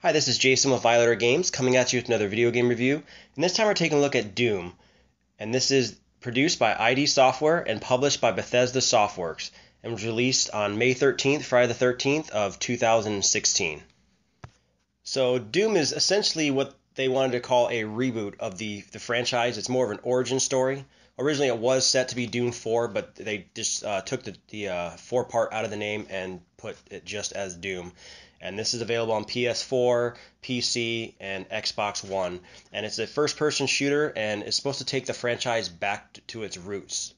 Hi, this is Jason with Violator Games coming at you with another video game review. And this time we're taking a look at Doom. And this is produced by ID Software and published by Bethesda Softworks and was released on May 13th, Friday the 13th of 2016. So Doom is essentially what they wanted to call a reboot of the franchise. It's more of an origin story. Originally it was set to be Doom 4, but they just took the 4 part out of the name and put it just as Doom. And this is available on PS4, PC, and Xbox One. And it's a first-person shooter and is supposed to take the franchise back to its roots.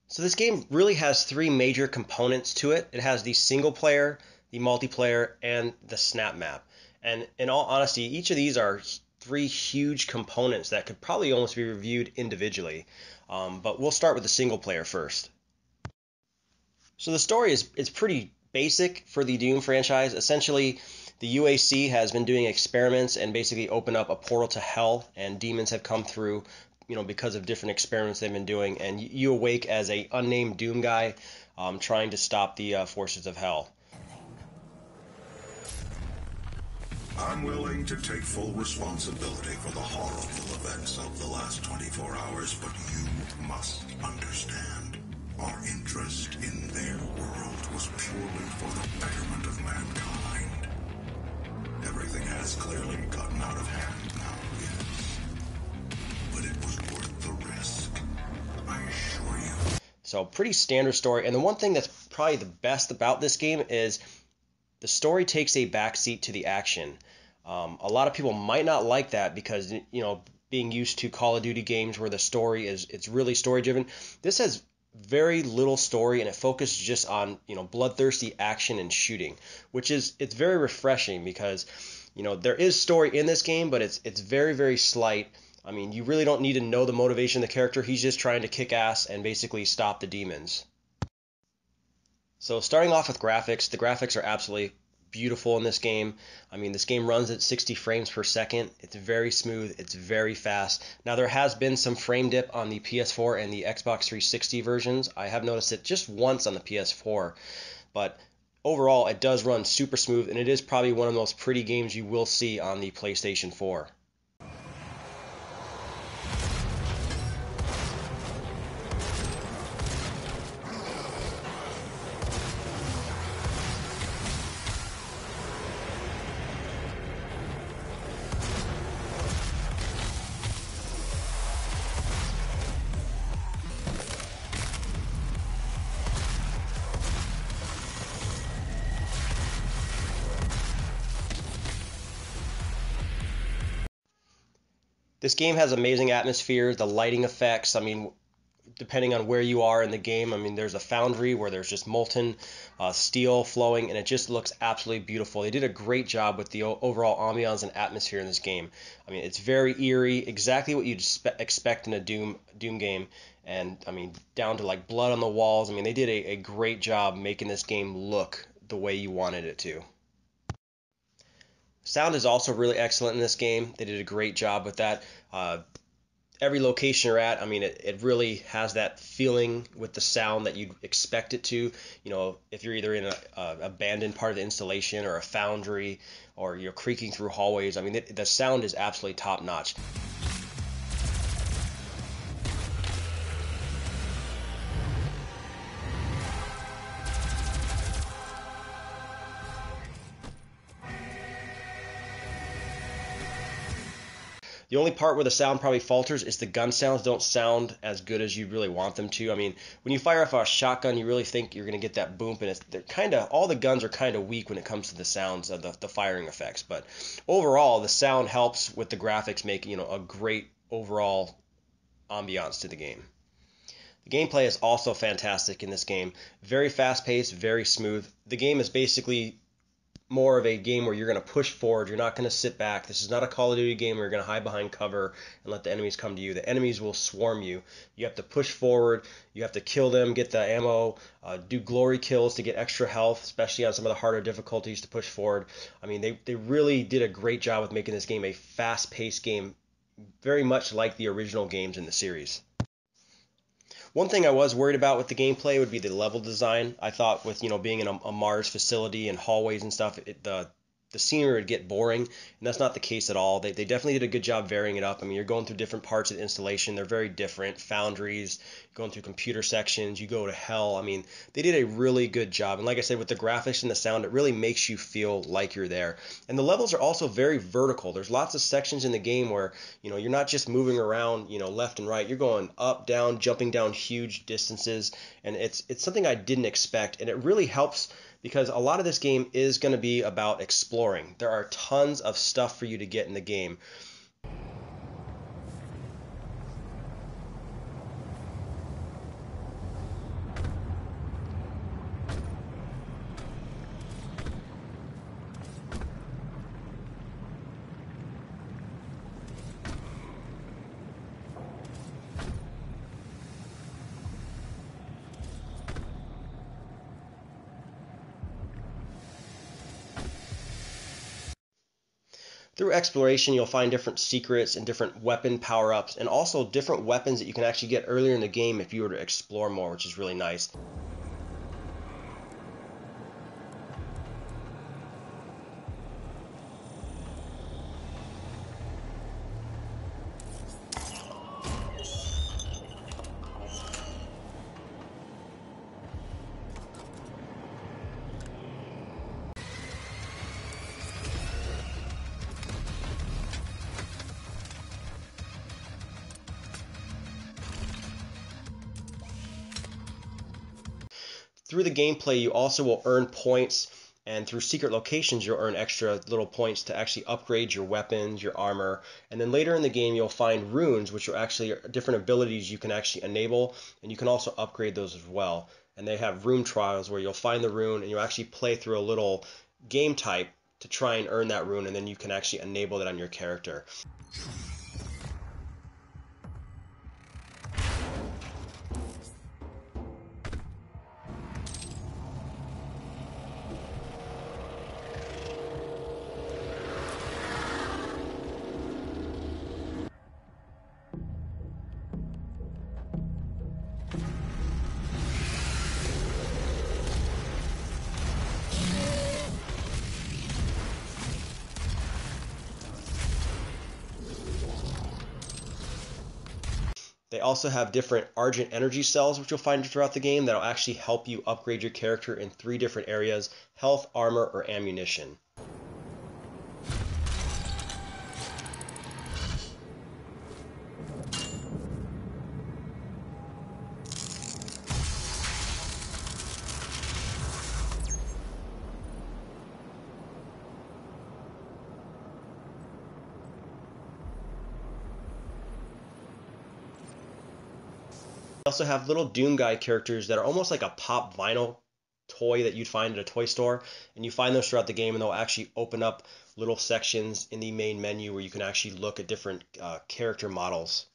So this game really has 3 major components to it. It has the single player, the multiplayer, and the snap map. And in all honesty, each of these are 3 huge components that could probably almost be reviewed individually. But we'll start with the single player first. So the story is pretty basic for the Doom franchise. Essentially, the UAC has been doing experiments and basically opened up a portal to hell, and demons have come through, because of different experiments they've been doing. And you awake as a unnamed Doom guy, trying to stop the forces of hell. I'm willing to take full responsibility for the horrible events of the last 24 hours, but you must understand. Our interest in their world was purely for the betterment of mankind. Everything has clearly gotten out of hand now, yes. But it was worth the risk, I assure you. So pretty standard story. And the one thing that's probably the best about this game is the story takes a backseat to the action. A lot of people might not like that because, being used to Call of Duty games where the story it's really story driven. This has very little story and it focuses just on, bloodthirsty action and shooting, it's very refreshing because, there is story in this game, but it's very, very slight. I mean, you really don't need to know the motivation of the character. He's just trying to kick ass and basically stop the demons. So starting off with graphics, the graphics are absolutely beautiful in this game. I mean, this game runs at 60 frames per second. It's very smooth. It's very fast. Now, there has been some frame dip on the PS4 and the Xbox 360 versions. I have noticed it just once on the PS4, but overall, it does run super smooth, and it is probably one of the most pretty games you will see on the PlayStation 4. This game has amazing atmosphere, the lighting effects. I mean, depending on where you are in the game, I mean, there's a foundry where there's just molten steel flowing, and it just looks absolutely beautiful. They did a great job with the overall ambiance and atmosphere in this game. I mean, it's very eerie, exactly what you'd expect in a Doom game, and I mean, down to like blood on the walls. I mean, they did a great job making this game look the way you wanted it to. Sound is also really excellent in this game. They did a great job with that. Every location you're at, I mean, it really has that feeling with the sound that you'd expect it to. If you're either in a abandoned part of the installation or a foundry or you're creaking through hallways, I mean, the sound is absolutely top notch. The only part where the sound probably falters is the gun sounds don't sound as good as you really want them to. I mean, when you fire off a shotgun, you really think you're going to get that boom, and all the guns are kind of weak when it comes to the sounds of the firing effects. But overall, the sound helps with the graphics, making a great overall ambiance to the game. The gameplay is also fantastic in this game. Very fast paced, very smooth. The game is basically more of a game where you're going to push forward. You're not going to sit back. This is not a Call of Duty game where you're going to hide behind cover and let the enemies come to you. The enemies will swarm you. You have to push forward. You have to kill them, get the ammo, do glory kills to get extra health, especially on some of the harder difficulties to push forward. I mean, they really did a great job with making this game a fast-paced game, very much like the original games in the series. One thing I was worried about with the gameplay would be the level design. I thought with being in a Mars facility and hallways and stuff, the the scenery would get boring, and that's not the case at all. They definitely did a good job varying it up. I mean, you're going through different parts of the installation. They're very different. Foundries, going through computer sections, you go to hell. I mean, they did a really good job. And like I said, with the graphics and the sound, it really makes you feel like you're there. And the levels are also very vertical. There's lots of sections in the game where, you're not just moving around, left and right. You're going up, down, jumping down huge distances. And it's something I didn't expect. And it really helps because a lot of this game is going to be about exploring. There are tons of stuff for you to get in the game. Through exploration, you'll find different secrets and different weapon power-ups, and also different weapons that you can actually get earlier in the game if you were to explore more, which is really nice. Through the gameplay, you also will earn points, and through secret locations, you'll earn extra little points to actually upgrade your weapons, your armor, and then later in the game, you'll find runes, which are actually different abilities you can actually enable, and you can also upgrade those as well. And they have rune trials where you'll find the rune, and you'll actually play through a little game type to try and earn that rune, and then you can actually enable that on your character. They also have different Argent energy cells, which you'll find throughout the game, that'll actually help you upgrade your character in 3 different areas: health, armor, or ammunition. They also have little Doom Guy characters that are almost like a pop vinyl toy that you'd find at a toy store, and you find those throughout the game, and they'll actually open up little sections in the main menu where you can actually look at different character models.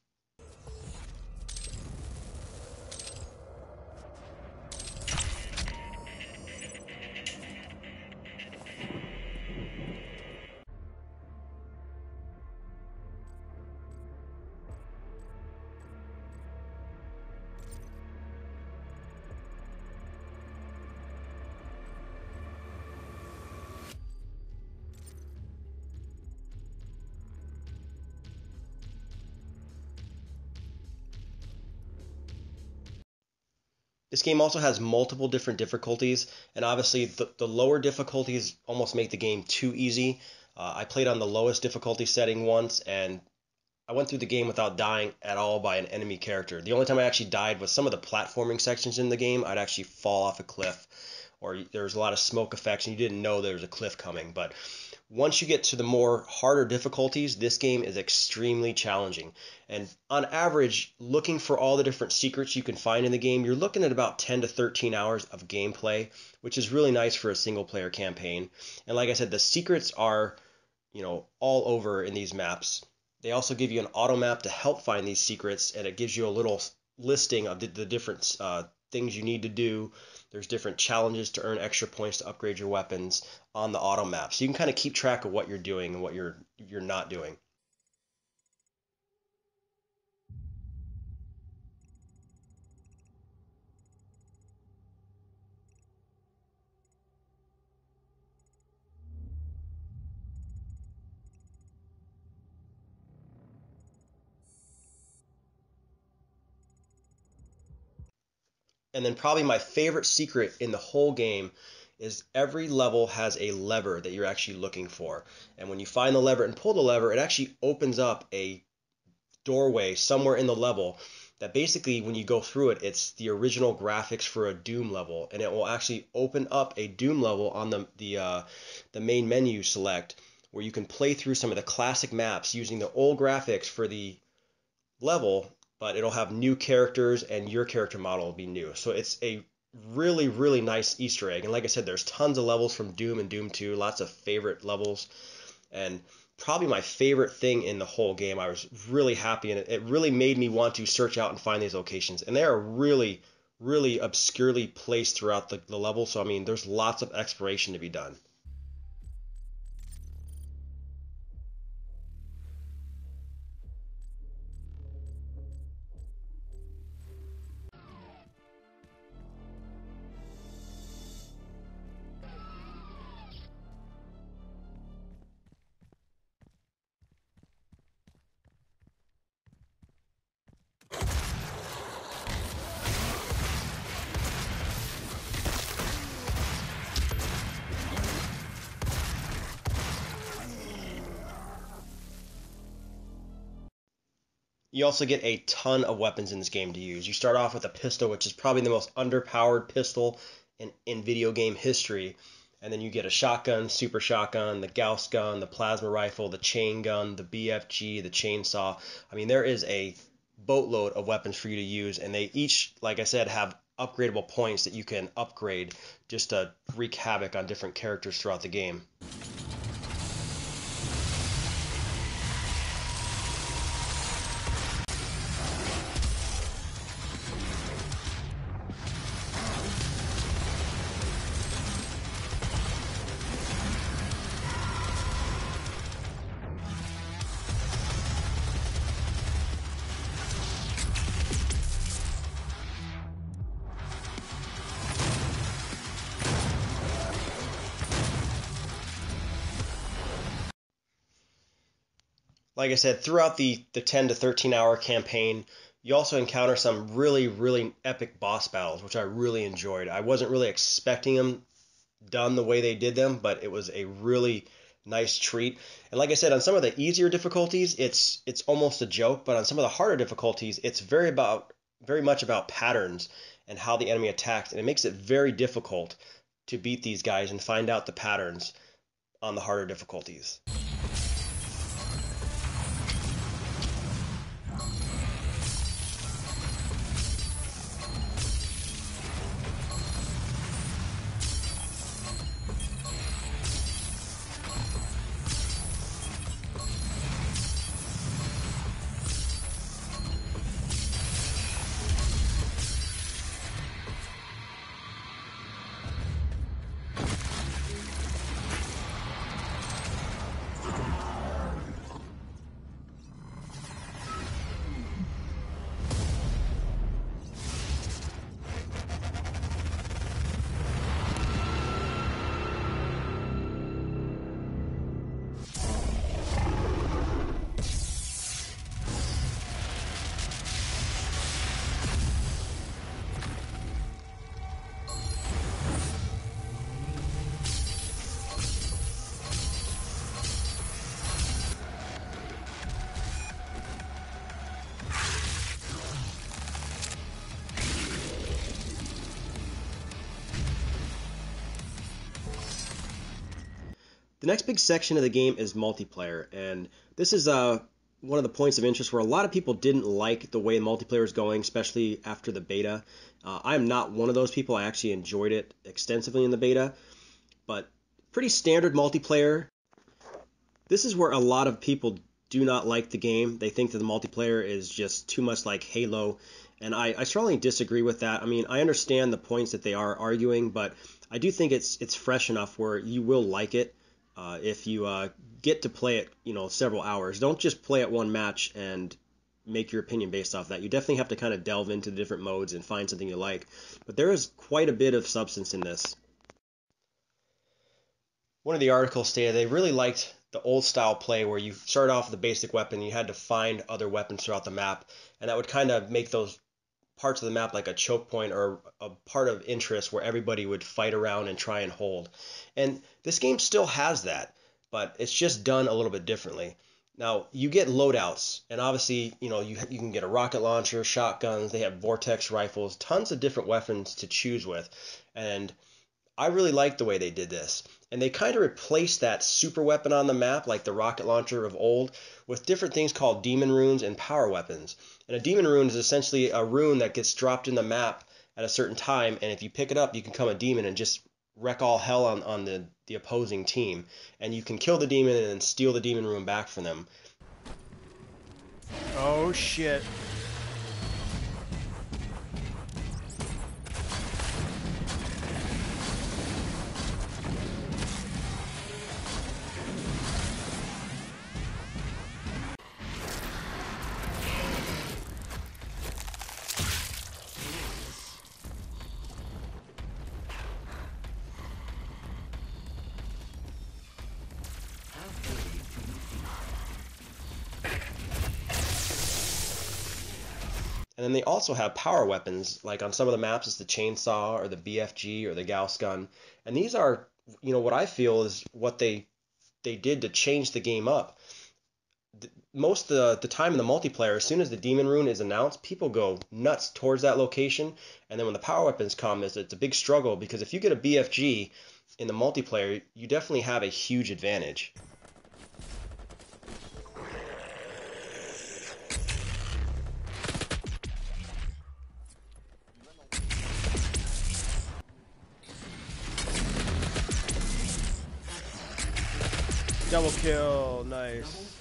This game also has multiple different difficulties, and obviously the lower difficulties almost make the game too easy. I played on the lowest difficulty setting once, and I went through the game without dying at all by an enemy character. The only time I actually died was some of the platforming sections in the game. I'd actually fall off a cliff, or there was a lot of smoke effects, and you didn't know there was a cliff coming. But once you get to the more harder difficulties, this game is extremely challenging. And on average, looking for all the different secrets you can find in the game, you're looking at about 10 to 13 hours of gameplay, which is really nice for a single player campaign. And like I said, the secrets are, all over in these maps. They also give you an auto map to help find these secrets, and it gives you a little listing of the different things you need to do. There's different challenges to earn extra points to upgrade your weapons on the auto map. So you can kind of keep track of what you're doing and what you're not doing. And then probably my favorite secret in the whole game is every level has a lever that you're actually looking for. And when you find the lever and pull the lever, it actually opens up a doorway somewhere in the level that basically when you go through it, it's the original graphics for a Doom level, and it will actually open up a Doom level on the main menu select, where you can play through some of the classic maps using the old graphics for the level, but it'll have new characters and your character model will be new. So it's a really, really nice Easter egg. And like I said, there's tons of levels from Doom and Doom 2, lots of favorite levels, and probably my favorite thing in the whole game. I was really happy, and it really made me want to search out and find these locations. And they are really, really obscurely placed throughout the level, so I mean, there's lots of exploration to be done. You also get a ton of weapons in this game to use. You start off with a pistol, which is probably the most underpowered pistol in video game history. And then you get a shotgun, super shotgun, the Gauss gun, the plasma rifle, the chain gun, the BFG, the chainsaw. I mean, there is a boatload of weapons for you to use, and they each, like I said, have upgradable points that you can upgrade just to wreak havoc on different characters throughout the game. Like I said, throughout the 10 to 13 hour campaign, you also encounter some really, really epic boss battles, which I really enjoyed. I wasn't really expecting them done the way they did them, but it was a really nice treat. And like I said, on some of the easier difficulties, it's almost a joke, but on some of the harder difficulties, it's very much about patterns and how the enemy attacks, and it makes it very difficult to beat these guys and find out the patterns on the harder difficulties. The next big section of the game is multiplayer, and this is one of the points of interest where a lot of people didn't like the way multiplayer is going, especially after the beta. I'm not one of those people. I actually enjoyed it extensively in the beta, but pretty standard multiplayer. This is where a lot of people do not like the game. They think that the multiplayer is just too much like Halo, and I strongly disagree with that. I mean, I understand the points that they are arguing, but I do think it's fresh enough where you will like it. If you get to play it, several hours. Don't just play it one match and make your opinion based off that. You definitely have to kind of delve into the different modes and find something you like. But there is quite a bit of substance in this. One of the articles stated they really liked the old style play where you started off with the basic weapon, you had to find other weapons throughout the map, and that would kind of make those parts of the map like a choke point or a part of interest where everybody would fight around and try and hold. And this game still has that, but it's just done a little bit differently. Now, you get loadouts, and obviously, you can get a rocket launcher, shotguns, they have vortex rifles, tons of different weapons to choose with. And I really like the way they did this. And they kind of replaced that super weapon on the map, like the rocket launcher of old, with different things called demon runes and power weapons. And a demon rune is essentially a rune that gets dropped in the map at a certain time, and if you pick it up, you can become a demon and just wreak all hell on the opposing team. And you can kill the demon and then steal the demon rune back from them. Oh shit. And then they also have power weapons, like on some of the maps it's the chainsaw or the BFG or the Gauss gun. And these are, what I feel is what they did to change the game up. Most of the time in the multiplayer, as soon as the demon rune is announced, people go nuts towards that location. And then when the power weapons come, it's a big struggle, because if you get a BFG in the multiplayer, you definitely have a huge advantage. Double kill, nice.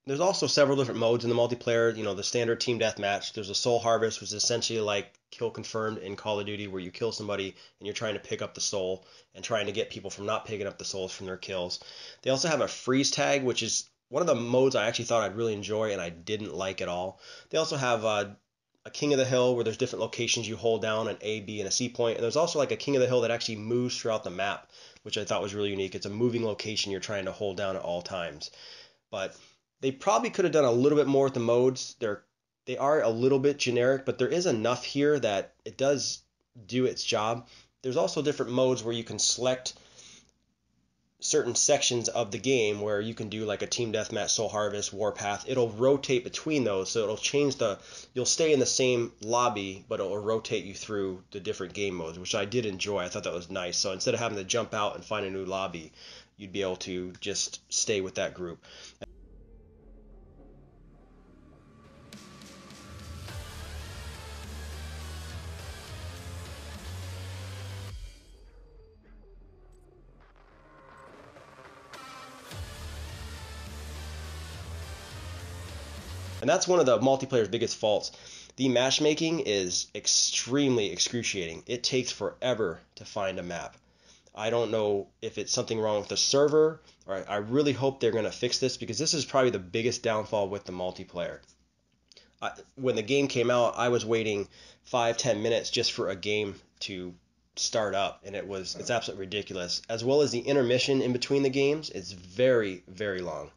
There's also several different modes in the multiplayer. The standard team deathmatch. There's a soul harvest, which is essentially like kill confirmed in Call of Duty, where you kill somebody and you're trying to pick up the soul and trying to get people from not picking up the souls from their kills. They also have a freeze tag, which is one of the modes I actually thought I'd really enjoy and I didn't like at all. They also have a King of the Hill, where there's different locations you hold down, an A, B, and a C point. And there's also like a King of the Hill that actually moves throughout the map, which I thought was really unique. It's a moving location you're trying to hold down at all times. But they probably could have done a little bit more with the modes. They are a little bit generic, but there is enough here that it does do its job. There's also different modes where you can select certain sections of the game, where you can do like a team deathmatch, soul harvest, warpath. It'll rotate between those, so it'll change you'll stay in the same lobby, but it'll rotate you through the different game modes, which I did enjoy. I thought that was nice. So instead of having to jump out and find a new lobby, you'd be able to just stay with that group. And that's one of the multiplayer's biggest faults. The matchmaking is extremely excruciating. It takes forever to find a map. I don't know if it's something wrong with the server, or I really hope they're going to fix this, because this is probably the biggest downfall with the multiplayer. When the game came out, I was waiting 5-10 minutes just for a game to start up, and it's absolutely ridiculous. As well as the intermission in between the games, it's very, very long.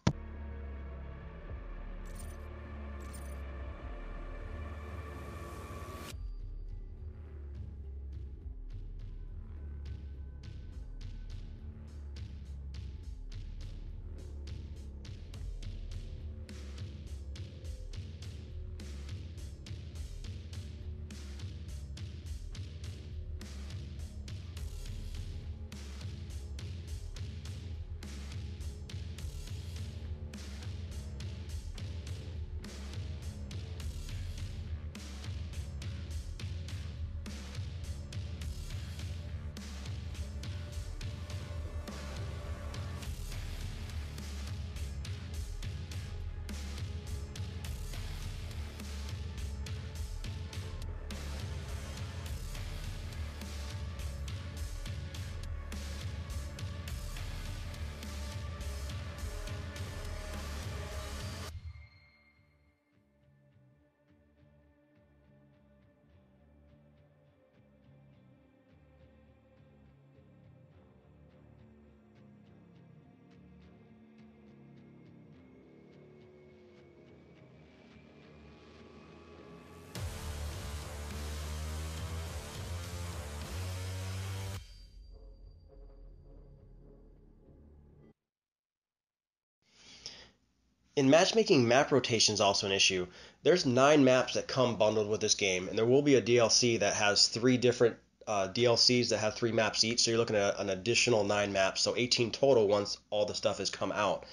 In matchmaking, map rotation is also an issue. There's 9 maps that come bundled with this game, and there will be a DLC that has 3 different DLCs that have 3 maps each, so you're looking at an additional 9 maps, so 18 total once all the stuff has come out.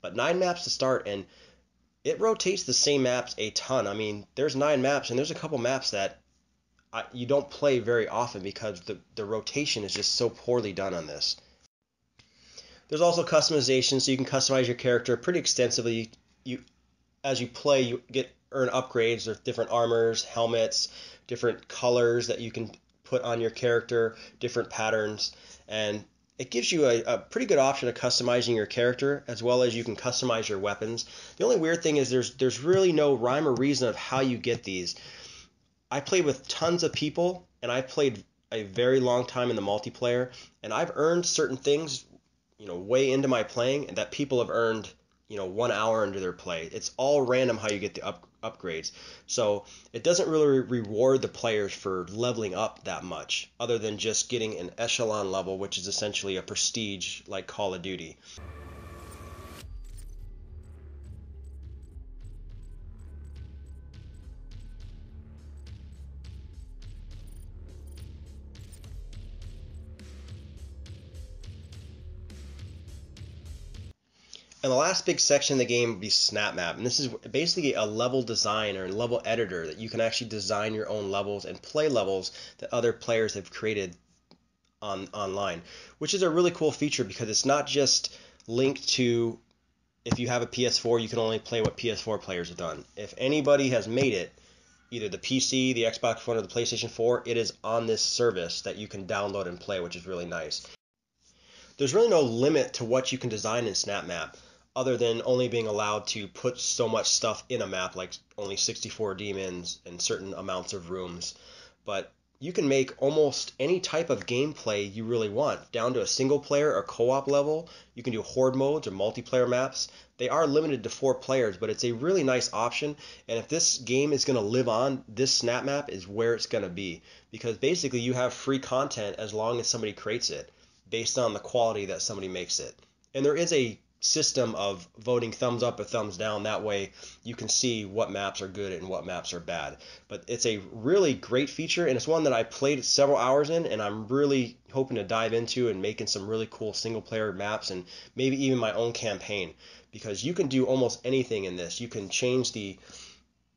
But 9 maps to start, and it rotates the same maps a ton. I mean, there's 9 maps, and there's a couple maps that you don't play very often because the rotation is just so poorly done on this. There's also customization, so you can customize your character pretty extensively. As you play, you earn upgrades. There's different armors, helmets, different colors that you can put on your character, different patterns, and it gives you a pretty good option of customizing your character, as well as you can customize your weapons. The only weird thing is there's really no rhyme or reason of how you get these. I played with tons of people, and I played a very long time in the multiplayer, and I've earned certain things, way into my playing, and that people have earned, 1 hour into their play. It's all random how you get the upgrades. So it doesn't really reward the players for leveling up that much, other than just getting an echelon level, which is essentially a prestige like Call of Duty. And the last big section of the game would be Snap Map, and this is basically a level design or a level editor that you can actually design your own levels and play levels that other players have created online, which is a really cool feature because it's not just linked to, if you have a PS4, you can only play what PS4 players have done. If anybody has made it, either the PC, the Xbox One, or the PlayStation 4, it is on this service that you can download and play, which is really nice. There's really no limit to what you can design in Snap Map, other than only being allowed to put so much stuff in a map, like only 64 demons and certain amounts of rooms. But you can make almost any type of gameplay you really want, down to a single player or co-op level. You can do horde modes or multiplayer maps. They are limited to 4 players, but it's a really nice option. And if this game is going to live on, this Snap Map is where it's going to be, because basically you have free content as long as somebody creates it, based on the quality that somebody makes it. And there is a system of voting thumbs up or thumbs down. That way you can see what maps are good and what maps are bad. But it's a really great feature, and it's one that I played several hours in, and I'm really hoping to dive into and making some really cool single player maps and maybe even my own campaign, because you can do almost anything in this. You can change the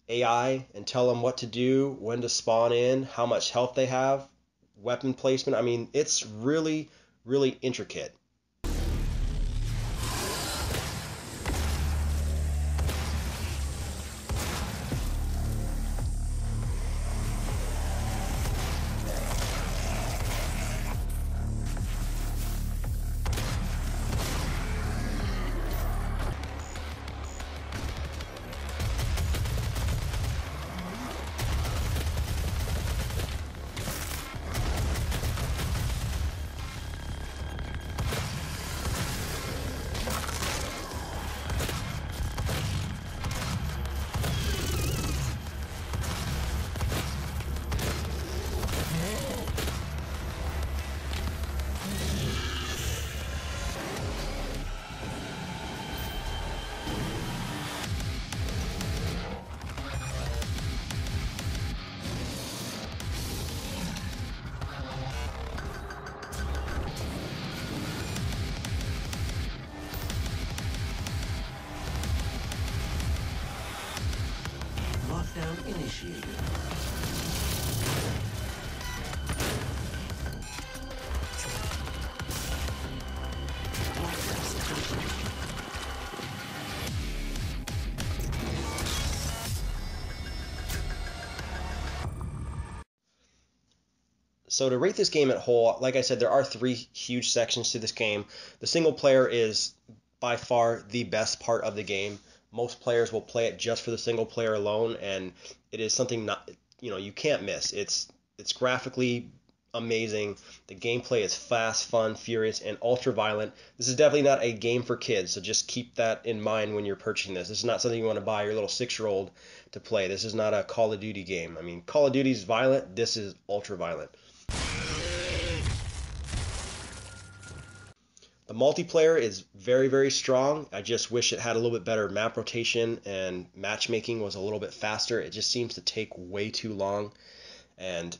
AI and tell them what to do, when to spawn in, how much health they have, weapon placement. I mean, it's really, really intricate. Initiated. So to rate this game at whole, like I said, there are 3 huge sections to this game. The single player is by far the best part of the game. Most players will play it just for the single player alone, and it is something you can't miss. It's graphically amazing. The gameplay is fast, fun, furious, and ultra violent. This is definitely not a game for kids, so just keep that in mind when you're purchasing this. This is not something you want to buy your little 6-year-old to play. This is not a Call of Duty game. I mean, Call of Duty is violent. This is ultra violent. The multiplayer is very, very strong. I just wish it had a little bit better map rotation and matchmaking was a little bit faster. It just seems to take way too long. And,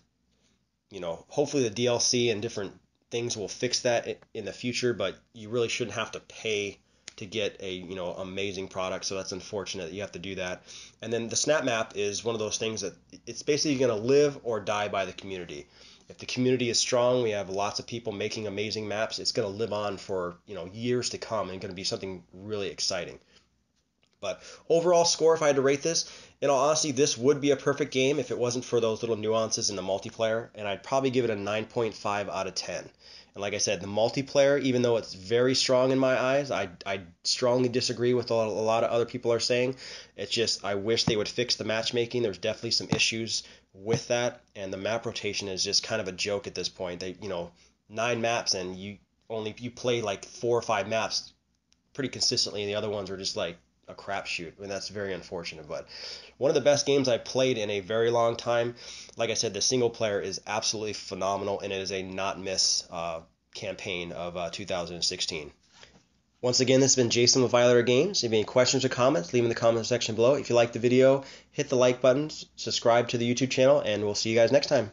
hopefully the DLC and different things will fix that in the future, but you really shouldn't have to pay to get a, amazing product. So that's unfortunate that you have to do that. And then the snap map is one of those things that it's basically going to live or die by the community. If the community is strong, we have lots of people making amazing maps, it's going to live on for, years to come and going to be something really exciting. But overall score, if I had to rate this, in all honesty, this would be a perfect game if it wasn't for those little nuances in the multiplayer, and I'd probably give it a 9.5 out of 10. And like I said, the multiplayer, even though it's very strong in my eyes, I strongly disagree with what a lot of other people are saying. It's just I wish they would fix the matchmaking. There's definitely some issues with that, and the map rotation is just kind of a joke at this point. They, 9 maps, and you play like 4 or 5 maps pretty consistently, and the other ones are just like a crapshoot. I mean, that's very unfortunate, but one of the best games I played in a very long time. Like I said, the single player is absolutely phenomenal, and it is a not miss campaign of 2016. Once again, this has been Jason with Violator Games. If you have any questions or comments, leave them in the comment section below. If you like the video, hit the like button, subscribe to the YouTube channel, and we'll see you guys next time.